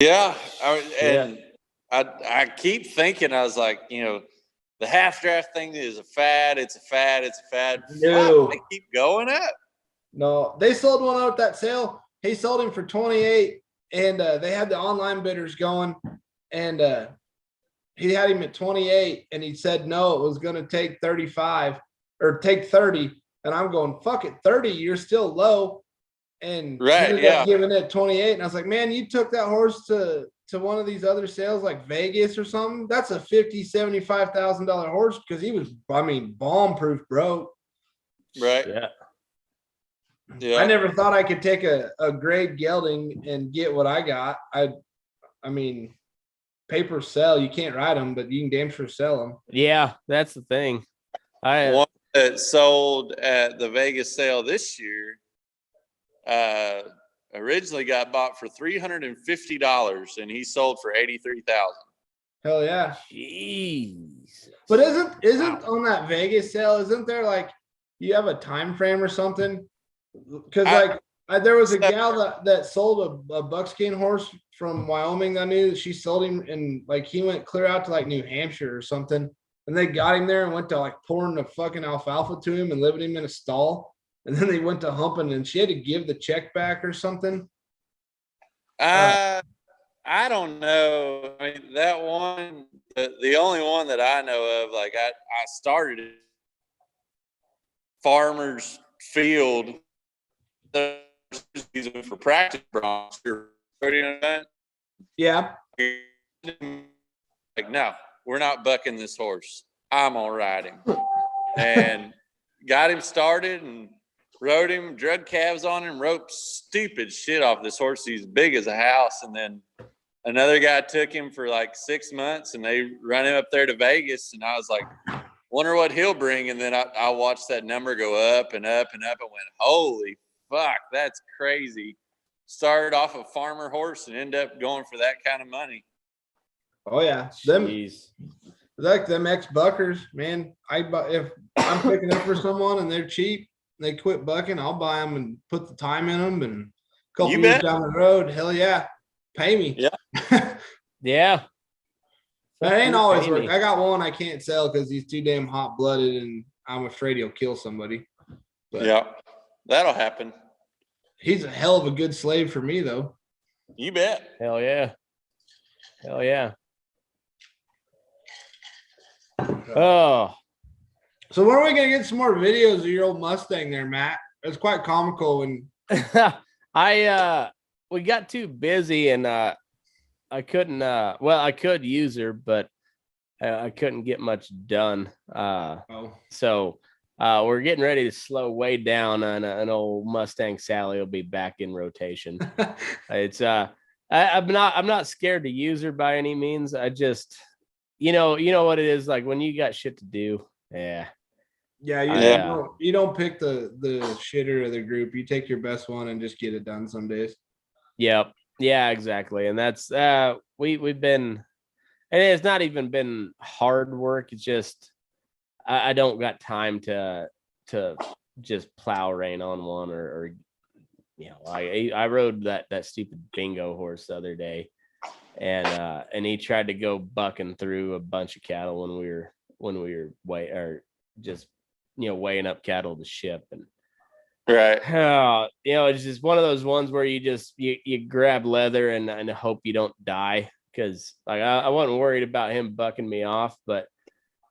Yeah, I keep thinking, I was like, the half draft thing is a fad. It's a fad. It's a fad. No. Fuck, they keep going up. No, they sold one out at that sale. He sold him for 28, and they had the online bidders going, and he had him at 28, and he said no, it was going to take 35 or take 30. And I'm going, fuck it, 30, you're still low. And he ended up giving it 28. And I was like, man, you took that horse to one of these other sales like Vegas or something. That's a $50,000-$75,000 horse because he was, bomb proof broke. Right. Yeah. I never thought I could take a grade gelding and get what I got. I mean, paper sell, you can't ride them, but you can damn sure sell them. Yeah, that's the thing. One that sold at the Vegas sale this year originally got bought for $350 and he sold for $83,000. Hell yeah. Jeez. But isn't on that Vegas sale, isn't there like you have a time frame or something? Because there was a gal that sold a buckskin horse from Wyoming. I knew that she sold him, and like he went clear out to like New Hampshire or something, and they got him there and went to like pouring the fucking alfalfa to him and living him in a stall, and then they went to humping, and she had to give the check back or something. I don't know. I mean, that one, the only one that I know of, like I started at Farmer's Field for practice broncs. Yeah. Like, no, we're not bucking this horse. I'm gonna ride him. And got him started and rode him, drug calves on him, roped stupid shit off this horse. He's big as a house. And then another guy took him for like 6 months and they run him up there to Vegas. And I was like, wonder what he'll bring. And then I watched that number go up and up and up and went, holy fuck, that's crazy. Started off a farmer horse and end up going for that kind of money. Oh yeah. Like them ex-buckers, man. If I'm picking up for someone and they're cheap, they quit bucking, I'll buy them and put the time in them, and a couple years down the road, hell yeah, pay me. Yeah. Yeah. That ain't always work. I got one I can't sell because he's too damn hot-blooded and I'm afraid he'll kill somebody. But yeah, that'll happen. He's a hell of a good slave for me, though. You bet. Hell yeah. Hell yeah. Oh. So when are we going to get some more videos of your old Mustang there, Matt? It's quite comical when we got too busy and I couldn't I could use her, but I couldn't get much done. So we're getting ready to slow way down on an old Mustang. Sally will be back in rotation. It's I'm not scared to use her by any means. I just you know what it is like when you got shit to do. You don't pick the shitter of the group. You take your best one and just get it done some days. Yep. Yeah, exactly. And that's we've been, and it's not even been hard work. It's just I don't got time to just plow rain on one or I rode that stupid bingo horse the other day, and he tried to go bucking through a bunch of cattle when we were weighing up cattle to ship. And right. It's just one of those ones where you grab leather and hope you don't die, because like I wasn't worried about him bucking me off, but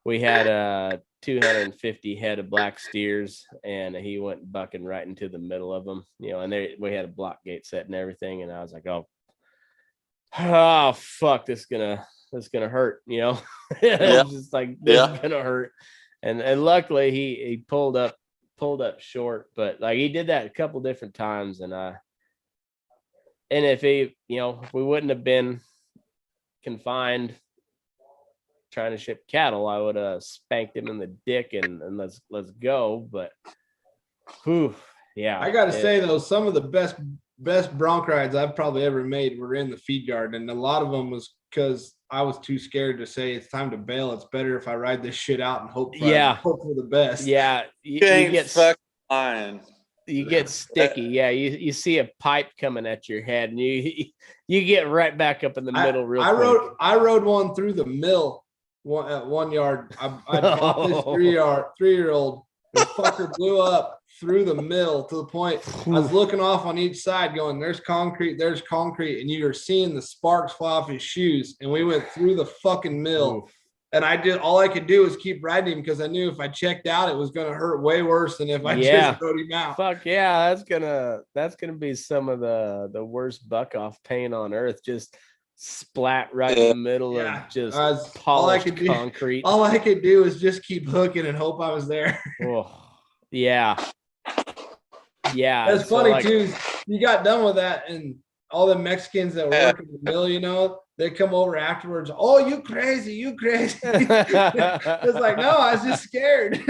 we had 250 head of black steers and he went bucking right into the middle of them, and we had a block gate set and everything, and I was like, oh fuck, this is gonna hurt, It's just like, this is gonna hurt. And luckily he pulled up short, but like he did that a couple different times, and if he, if we wouldn't have been confined trying to ship cattle, I would have spanked him in the dick and let's go. But yeah, I gotta say though, some of the best bronc rides I've probably ever made were in the feed yard, and a lot of them was because I was too scared to say it's time to bail. It's better if I ride this shit out and hope for the best. Yeah, you ain't get fucking lying. You get sticky. Yeah, you see a pipe coming at your head, and you get right back up in the middle real quick. I rode one through the mill at 1 yard. I bought this 3-year-old. The fucker blew up through the mill to the point I was looking off on each side going, there's concrete, and you were seeing the sparks fly off his shoes. And we went through the fucking mill. Oof. And all I could do was keep riding him because I knew if I checked out, it was going to hurt way worse than if I just rode him out. Fuck yeah, that's gonna be some of the worst buck off pain on earth. Just splat right in the middle of just polished concrete. All I could do is just keep hooking and hope I was there. Oh, yeah. That's funny too. You got done with that, and all the Mexicans that were working the mill, they come over afterwards. Oh, you crazy. It's like, no, I was just scared.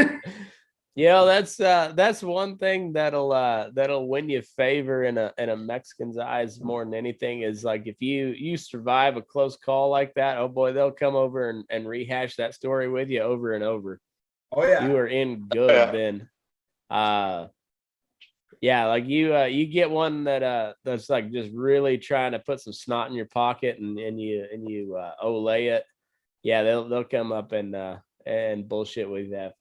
That's one thing that'll win you favor in a Mexican's eyes more than anything is like if you survive a close call like that, oh boy, they'll come over and rehash that story with you over and over. Oh yeah. You are in good then. Like you get one that's like just really trying to put some snot in your pocket and you olay it. Yeah, they'll come up and bullshit with that.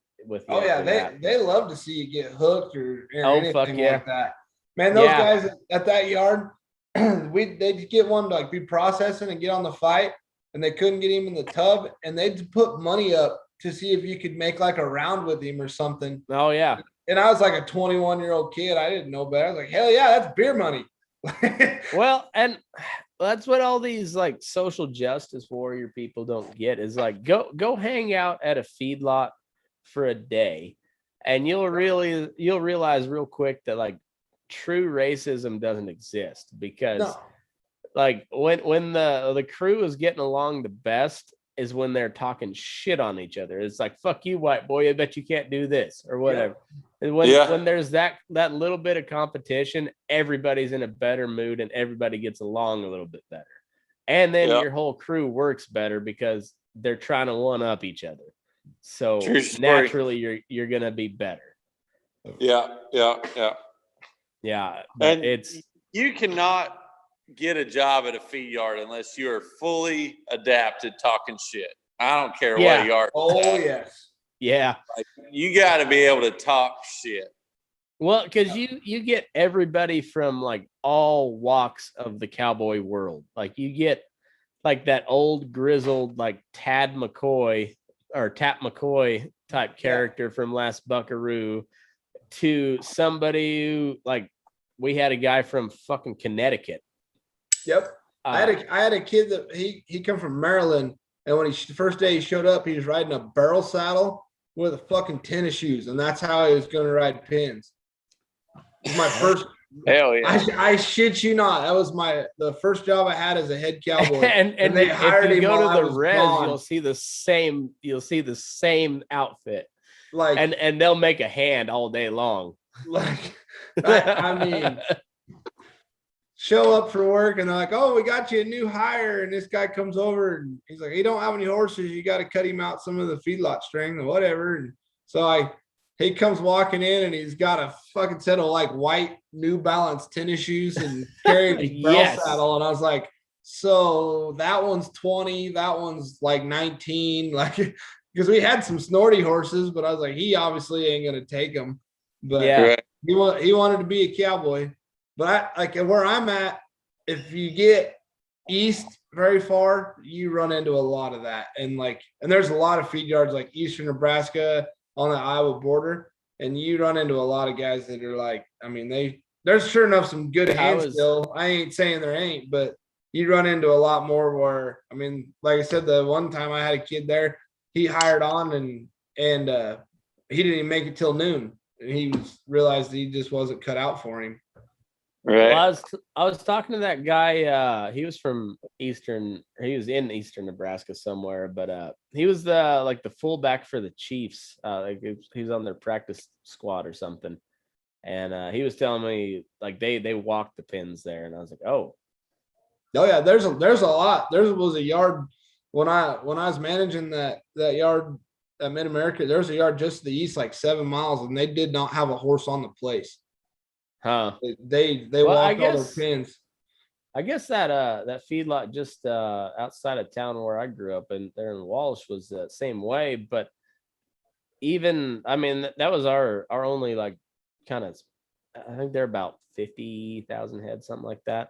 Oh yeah, they love to see you get hooked or anything like that. Man, those guys at that yard, they'd get one to like be processing and get on the fight, and they couldn't get him in the tub, and they'd put money up to see if you could make like a round with him or something. Oh yeah. And I was like a 21-year-old kid. I didn't know better. I was like, hell yeah, that's beer money. Well, and that's what all these like social justice warrior people don't get is like go hang out at a feedlot for a day, and you'll realize real quick that like true racism doesn't exist because like when the crew is getting along the best is when they're talking shit on each other. It's like, fuck you, white boy, I bet you can't do this or whatever. And when there's that little bit of competition, everybody's in a better mood and everybody gets along a little bit better. And then your whole crew works better because they're trying to one up each other. So naturally you're gonna be better. Yeah. But and you cannot get a job at a feed yard unless you are fully adapted talking shit. I don't care what yard. Oh yes. Yeah. Like, you got to be able to talk shit. Well, because you get everybody from like all walks of the cowboy world. Like you get like that old grizzled like Tad McCoy or Tap McCoy type character from Last Buckaroo to somebody who like we had a guy from fucking Connecticut. Yep. I had a kid that he come from Maryland, and when the first day he showed up, he was riding a barrel saddle with a fucking tennis shoes, and that's how he was going to ride pins. It was my first. Hell yeah! I shit you not. That was the first job I had as a head cowboy. and they hired him. Go to the res, you'll see the same. You'll see the same outfit. Like and they'll make a hand all day long. Like I mean. Show up for work and they're like, oh, we got you a new hire. And this guy comes over and he's like, he don't have any horses. You got to cut him out some of the feedlot string or whatever. And so he comes walking in and he's got a fucking set of like white New Balance tennis shoes and carrying his barrel saddle. And I was like, so that one's 20, that one's like 19, like, because we had some snorty horses, but I was like, he obviously ain't going to take them. But he wanted to be a cowboy. But where I'm at, if you get east very far, you run into a lot of that. And there's a lot of feed yards like eastern Nebraska on the Iowa border. And you run into a lot of guys that are like, I mean, there's sure enough some good hands still. I ain't saying there ain't, but you run into a lot more where, I mean, like I said, the one time I had a kid there, he hired on and he didn't even make it till noon. And he realized he just wasn't cut out for him. Right. Well, I was talking to that guy. He was from he was in eastern Nebraska somewhere, but he was the fullback for the Chiefs. He was on their practice squad or something. And he was telling me like they walked the pins there, and I was like, oh yeah, there's a lot. There was a yard when I was managing that yard at Mid America. There was a yard just to the east, like 7 miles, and they did not have a horse on the place. Huh. They Well, walked all their pins. I guess that feedlot just outside of town where I grew up and there in Walsh was the same way. But even I mean that was our only like kind of I think they're about 50,000 heads, something like that.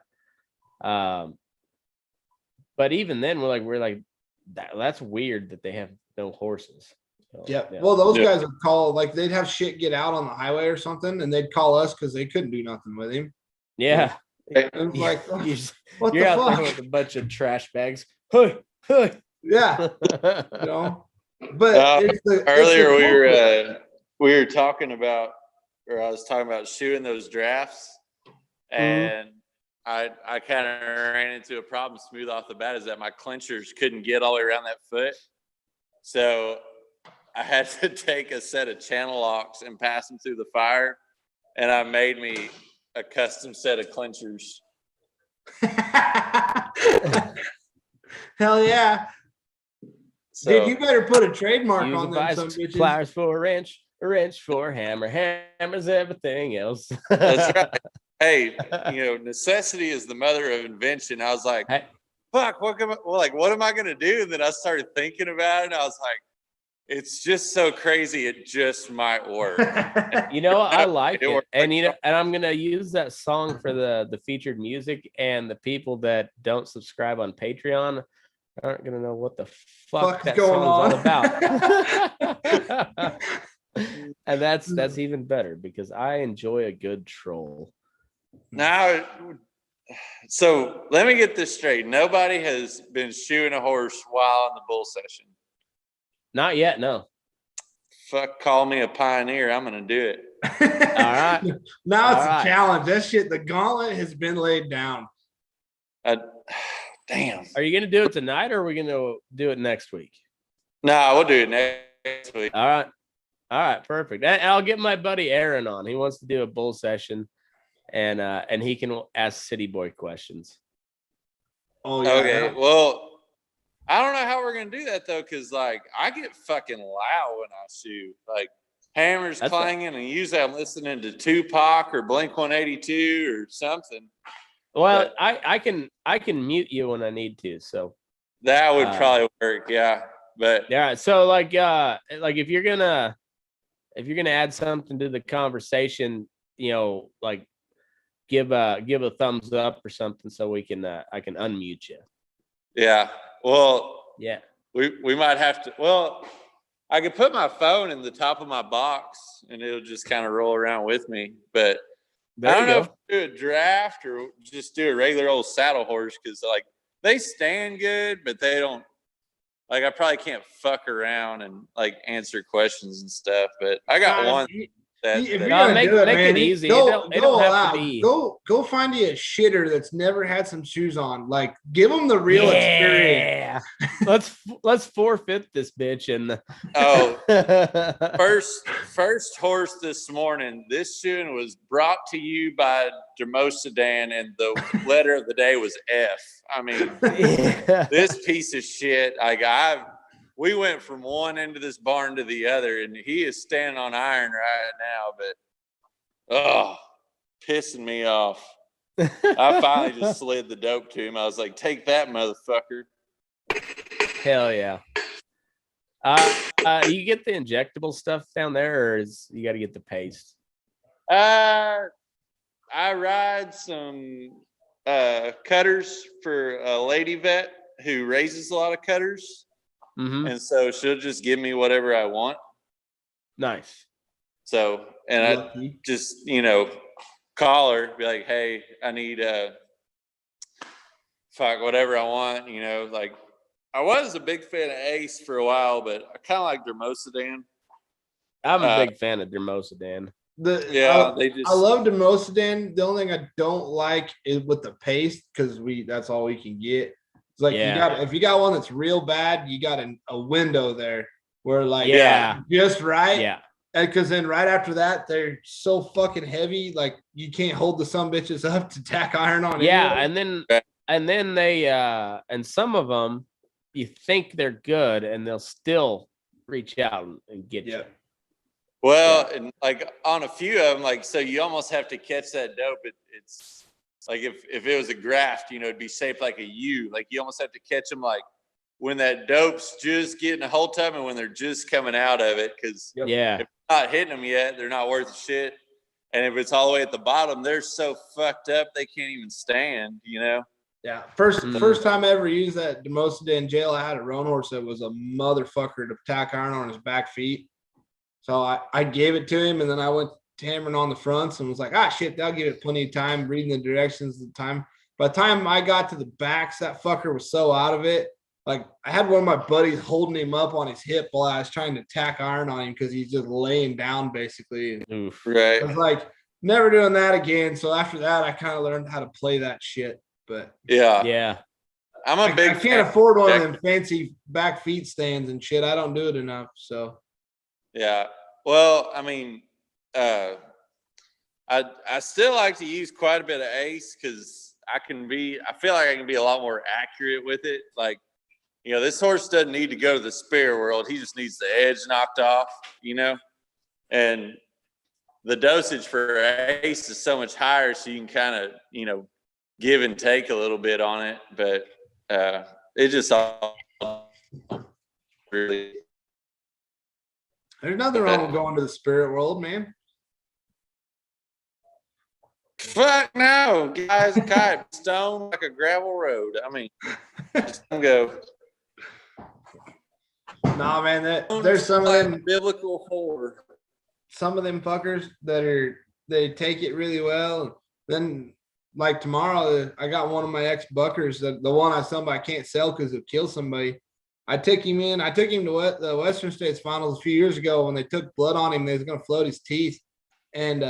But even then we're like that's weird that they have no horses. So, Yeah. yeah. Well, those guys would call, like, they'd have shit get out on the highway or something, and they'd call us because they couldn't do nothing with him. Yeah. It was like, what You're the out there fuck? with a bunch of trash bags. Hey, hey. Yeah. You know, but Earlier we were talking about, or I was talking about shoeing those drafts, and I kind of ran into a problem smooth off the bat, is that my clinchers couldn't get all the way around that foot. So I had to take a set of channel locks and pass them through the fire, and I made me a custom set of clinchers. Hell yeah. So, dude, you better put a trademark use on them some bitches. pliers for a wrench for a hammer, hammers everything else. that's right. Hey, necessity is the mother of invention. I was like, fuck, what am I going to do? And then I started thinking about it, and I was like, it's just so crazy. It just might work. I like it. And and I'm gonna use that song for the featured music, and the people that don't subscribe on Patreon aren't gonna know what the fuck that song's all about. And that's even better because I enjoy a good troll. Now, so let me get this straight. Nobody has been shoeing a horse while in the bull session. Not yet, no. Fuck, call me a pioneer. I'm gonna do it. All right. Now it's a challenge. That shit, the gauntlet has been laid down. Damn. Are you gonna do it tonight, or are we gonna do it next week? No, we'll do it next week. All right, perfect. And I'll get my buddy Aaron on. He wants to do a bull session, and he can ask City Boy questions. Oh yeah. Okay. Well, I don't know how we're gonna do that though, because like I get fucking loud when I shoot, like hammers clanging, and usually I'm listening to Tupac or Blink 182 or something. Well, I can mute you when I need to, so that would probably work, yeah. But yeah, so like if you're gonna add something to the conversation, like give a thumbs up or something so we can I can unmute you. Yeah. Well, yeah. We might have to. Well, I could put my phone in the top of my box and it'll just kind of roll around with me. But I don't know if do a draft or just do a regular old saddle horse, because like they stand good, but they don't. Like I probably can't fuck around and like answer questions and stuff. But I got one. If you're gonna make it easy. Go have to be. Go find you a shitter that's never had some shoes on. Like, give them the real experience. let's forfeit this bitch. And first horse this morning. This shoeing was brought to you by Dermosedan, and the letter of the day was F. I mean, this piece of shit. Like we went from one end of this barn to the other, and he is standing on iron right now, but pissing me off. I finally just slid the dope to him. I was like, take that, motherfucker. Hell yeah. You get the injectable stuff down there, or you got to get the paste? I ride some cutters for a lady vet who raises a lot of cutters. Mm-hmm. And so she'll just give me whatever I want. Nice. So, and I just, call her, be like, hey, I need whatever I want, like I was a big fan of Ace for a while, but I kind of like Dermosedan. I'm a big fan of Dermosedan. I love Dermosedan. The only thing I don't like is with the paste, because that's all we can get. It's like if you got one that's real bad, you got a window there where just right. Yeah. And because then right after that, they're so fucking heavy, like you can't hold the some bitches up to tack iron on. Yeah, anyway. and then they and some of them you think they're good and they'll still reach out and get you. Well, and like on a few of them, like, so you almost have to catch that dope. It's like if it was a graft, you know, it'd be shaped like a U. Like you almost have to catch them like when that dope's just getting a hold of them and when they're just coming out of it. Because Yep. Yeah. if you're not hitting them yet, they're not worth shit. And if it's all the way at the bottom, they're so fucked up they can't even stand, you know? Yeah. First time I ever used that the most day in jail, I had a roan horse that was a motherfucker to tack iron on his back feet. So I gave it to him, and then I went hammering on the fronts and was like, shit, that'll give it plenty of time, reading the directions at the time. By the time I got to the backs, that fucker was so out of it. Like I had one of my buddies holding him up on his hip while I was trying to tack iron on him because he's just laying down basically. Oof. Right. I was like, never doing that again. So after that, I kind of learned how to play that shit. But Yeah. I'm a big I can't afford one of them fancy back feet stands and shit. I don't do it enough. So Yeah. Well, I mean, I still like to use quite a bit of ace because I feel like I can be a lot more accurate with it. Like, you know, this horse doesn't need to go to the spirit world. He just needs the edge knocked off, you know, and the dosage for ace is so much higher. So you can kind of, you know, give and take a little bit on it, but it just all really. there's nothing wrong with going to the spirit world, man. Fuck no, guys. Kite stone like a gravel road. I mean, just go. Nah, man, there's some of them biblical horror. Some of them fuckers that they take it really well. Then like tomorrow, I got one of my ex buckers, the one I can't sell because it'll kill somebody. I took him to the Western States Finals a few years ago when they took blood on him. They was gonna float his teeth, and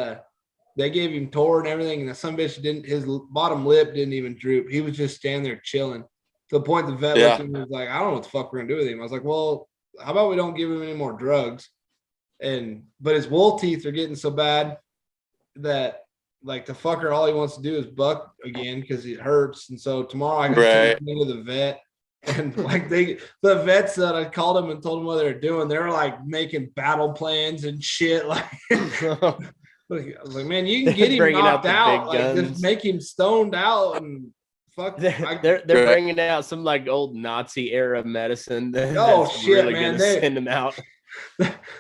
they gave him Tor and everything. And the son bitch his bottom lip didn't even droop. He was just standing there chilling. To the point the vet looked at me and was like, "I don't know what the fuck we're gonna do with him." I was like, "Well, how about we don't give him any more drugs?" But his wool teeth are getting so bad that like the fucker, all he wants to do is buck again because it hurts. And so tomorrow I got to take him into the vet. And like the vets that I called them and told them what they're doing, they're like making battle plans and shit. Like I was like, man, you can get him knocked out, like just make him stoned out and fuck. They're bringing out some like old Nazi era medicine. Oh shit, really man! Send them out.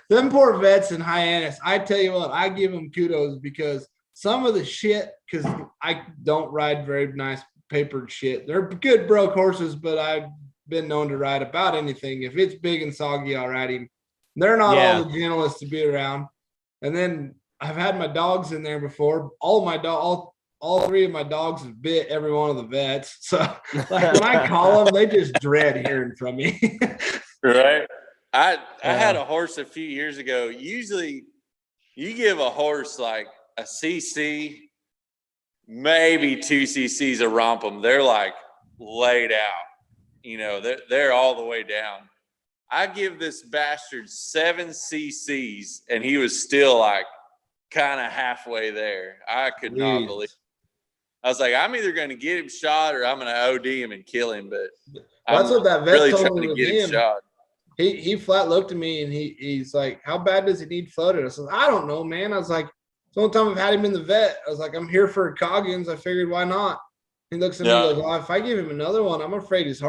Them poor vets in Hyannis. I tell you what, I give them kudos because some of the shit, because I don't ride very nice papered shit. They're good broke horses, but I've been known to ride about anything. If it's big and soggy, I'll ride him. They're not all the gentlest to be around. And then I've had my dogs in there before. All three of my dogs have bit every one of the vets. So like when I call them, they just dread hearing from me. Right. I had a horse a few years ago. Usually you give a horse like a CC, maybe 2 cc's of Rompum. They're like laid out, you know, they're all the way down. I give this bastard 7 cc's and he was still like kind of halfway there. I could not believe it. I was like, I'm either going to get him shot or I'm going to OD him and kill him. But that's what that vet really told trying me to with get him shot. He flat looked at me and he's like, how bad does he need floated? I said, I don't know, man. I was like, the only time I've had him in the vet, I was like, I'm here for Coggins. I figured, why not? He looks at me and goes, well, if I give him another one, I'm afraid his heart